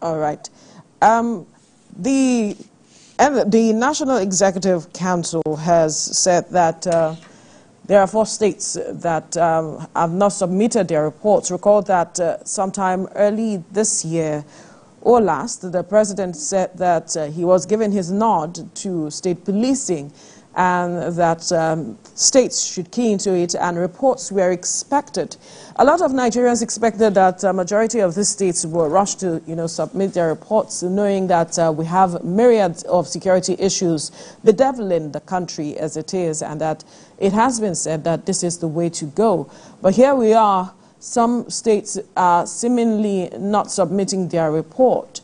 All right. The National Executive Council has said that there are 4 states that have not submitted their reports. Recall that sometime early this year or last, the president said that he was giving his nod to state policing and that states should key into it, and reports were expected. A lot of Nigerians expected that a majority of these states will rush to, submit their reports, knowing that we have myriads of security issues bedeviling the country as it is, and that it has been said that this is the way to go. But here we are, some states are seemingly not submitting their report.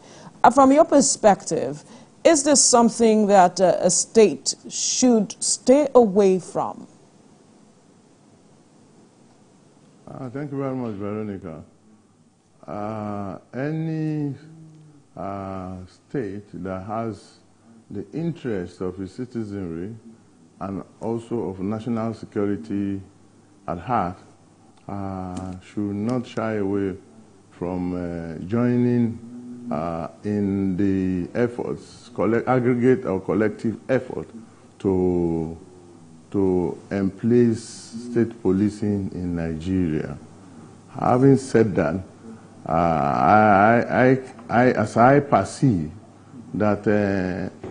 From your perspective, is this something that a state should stay away from? Thank you very much, Veronica. Any state that has the interest of its citizenry and also of national security at heart should not shy away from joining in the efforts, aggregate or collective effort to emplace state policing in Nigeria. Having said that, as I perceive that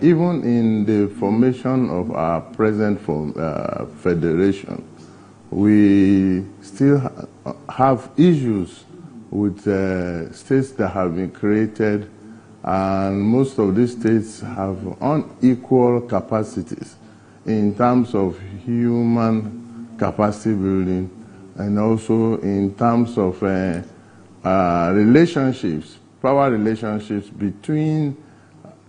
even in the formation of our present federation, we still have issues with states that have been created, and most of these states have unequal capacities in terms of human capacity building and also in terms of relationships, power relationships between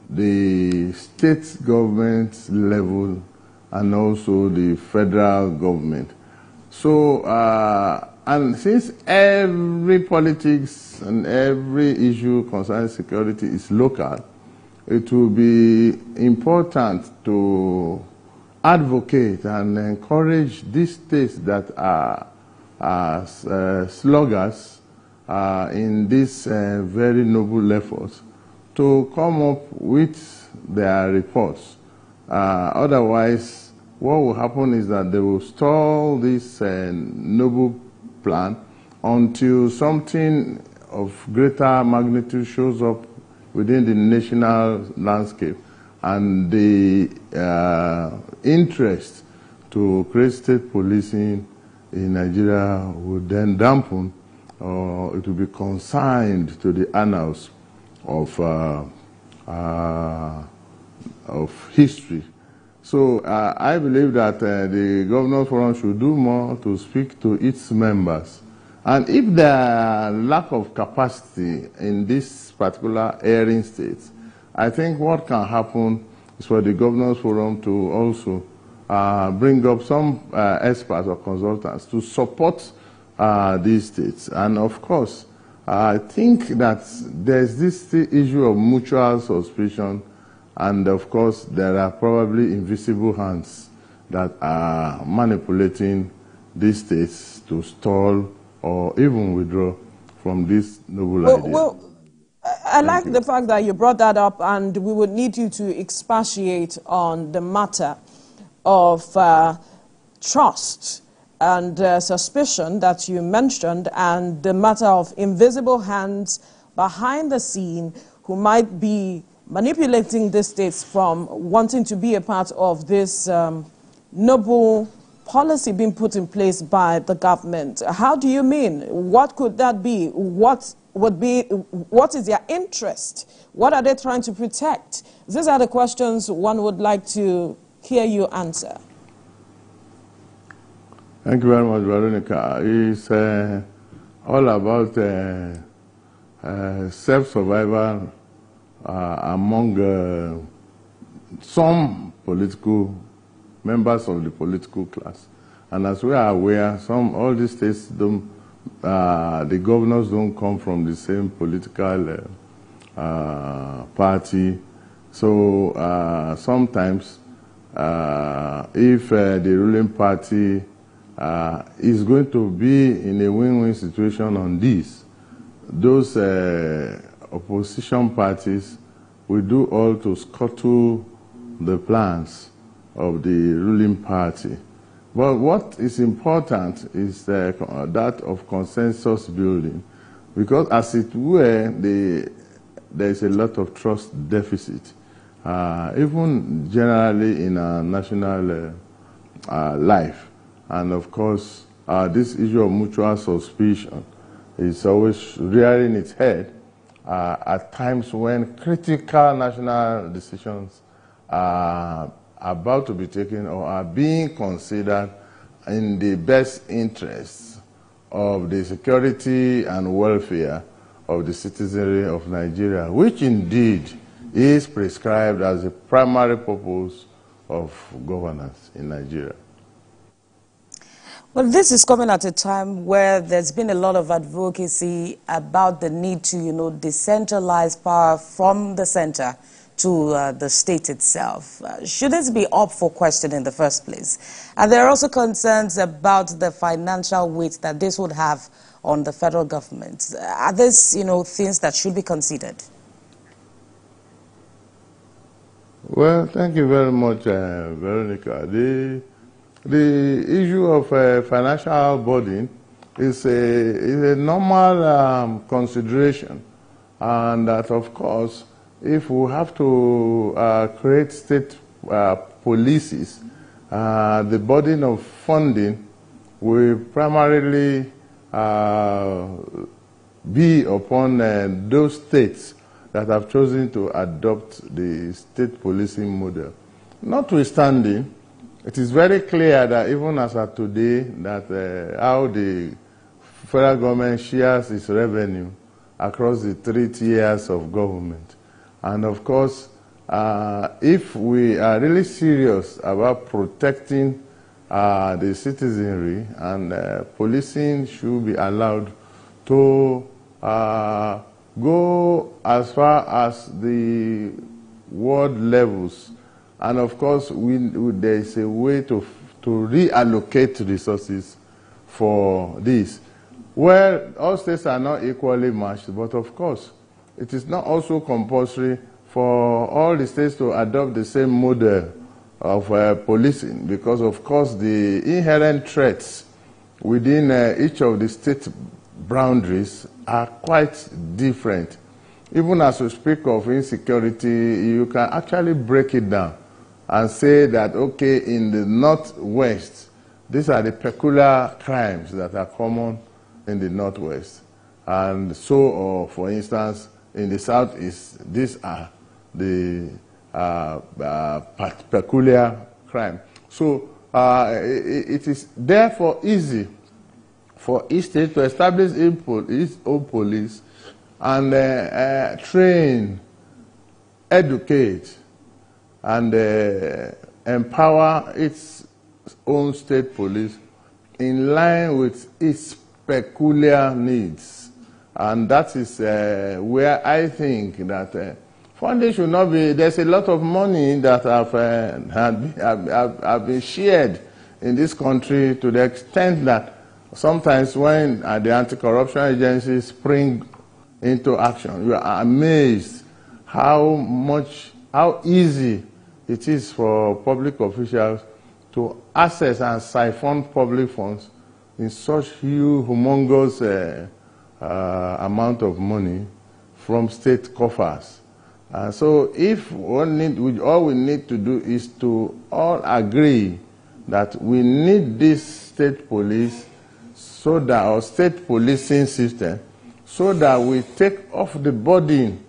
the state government level and also the federal government. So, and since every politics and every issue concerning security is local, it will be important to advocate and encourage these states that are sluggers in this very noble effort to come up with their reports. Otherwise, what will happen is that they will stall this noble plan until something of greater magnitude shows up within the national landscape, and the interest to create state policing in Nigeria would then dampen, or it will be consigned to the annals of history. So I believe that the Governors Forum should do more to speak to its members. And if there are lack of capacity in this particular erring states, I think what can happen is for the Governors Forum to also bring up some experts or consultants to support these states. And of course, I think that there's this issue of mutual suspicion, and of course, there are probably invisible hands that are manipulating these states to stall or even withdraw from this noble idea. Well, I like the fact that you brought that up, and we would need you to expatiate on the matter of trust and suspicion that you mentioned, and the matter of invisible hands behind the scene who might be manipulating the states from wanting to be a part of this noble policy being put in place by the government. How do you mean? What could that be? What is their interest? What are they trying to protect? These are the questions one would like to hear you answer. Thank you very much, Veronica. It's all about self-survival among some political members of the political class. And as we are aware, all these states don't, the governors don't come from the same political party. So sometimes if the ruling party is going to be in a win-win situation on this, those opposition parties will do all to scuttle the plans of the ruling party. But what is important is that of consensus building, because as it were, there is a lot of trust deficit, even generally in our national life. And of course, this issue of mutual suspicion is always rearing its head at times when critical national decisions are about to be taken or are being considered in the best interests of the security and welfare of the citizenry of Nigeria, which indeed is prescribed as the primary purpose of governance in Nigeria. Well, this is coming at a time where there's been a lot of advocacy about the need to, decentralize power from the center to the state itself. Should this be up for question in the first place? And there are also concerns about the financial weight that this would have on the federal government. Are these, things that should be considered? Well, thank you very much, Veronica. The issue of financial burden is a normal consideration, and that, of course, if we have to create state policies, the burden of funding will primarily be upon those states that have chosen to adopt the state policing model. Notwithstanding, it is very clear that even as of today, that how the federal government shares its revenue across the 3 tiers of government. And of course, if we are really serious about protecting the citizenry, and policing should be allowed to go as far as the world levels. And of course, there is a way to reallocate resources for this. Well, all states are not equally matched, but of course, it is not also compulsory for all the states to adopt the same model of policing, because of course the inherent threats within each of the state boundaries are quite different. Even as we speak of insecurity, you can actually break it down and say that, okay, in the Northwest, these are the peculiar crimes that are common in the Northwest. And so, for instance, in the Southeast, these are the peculiar crime. So it is therefore easy for each state to establish its own police and train, educate, and empower its own state police in line with its peculiar needs. And that is where I think that funding should not be. There's a lot of money that have been shared in this country, to the extent that sometimes when the anti-corruption agencies spring into action, you are amazed how easy it is for public officials to access and siphon public funds in such huge, humongous amount of money from state coffers. So if all we need to do is to all agree that we need this state police, so that our state policing system, so that we take off the burden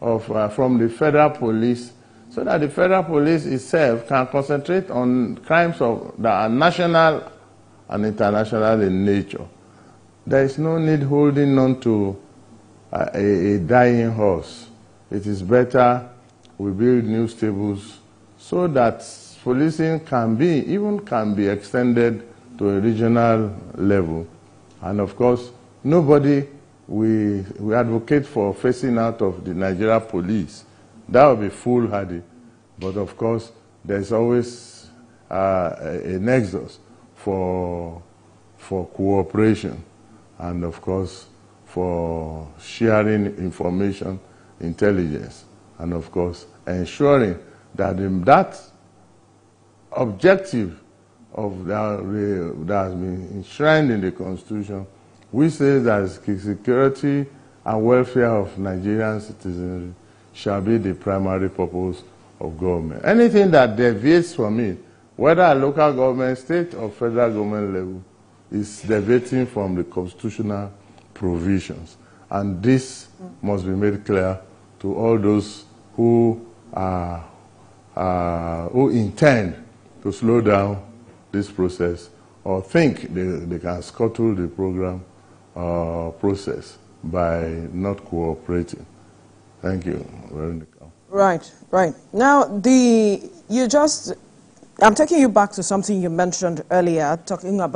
of from the federal police, so that the federal police itself can concentrate on crimes that are national and international in nature. There is no need holding on to a dying horse. It is better we build new stables so that policing can be extended to a regional level. And of course, we advocate for phasing out of the Nigeria police. That would be foolhardy. But of course, there's always a nexus for cooperation, and of course, for sharing information, intelligence, and of course, ensuring that that objective of that has been enshrined in the Constitution, which says that security and welfare of Nigerian citizens shall be the primary purpose of government. Anything that deviates from it, whether at local government, state, or federal government level, is deviating from the constitutional provisions. And this must be made clear to all those who intend to slow down this process or think they can scuttle the program process by not cooperating. Thank you. Right, right. Now, I'm taking you back to something you mentioned earlier, talking about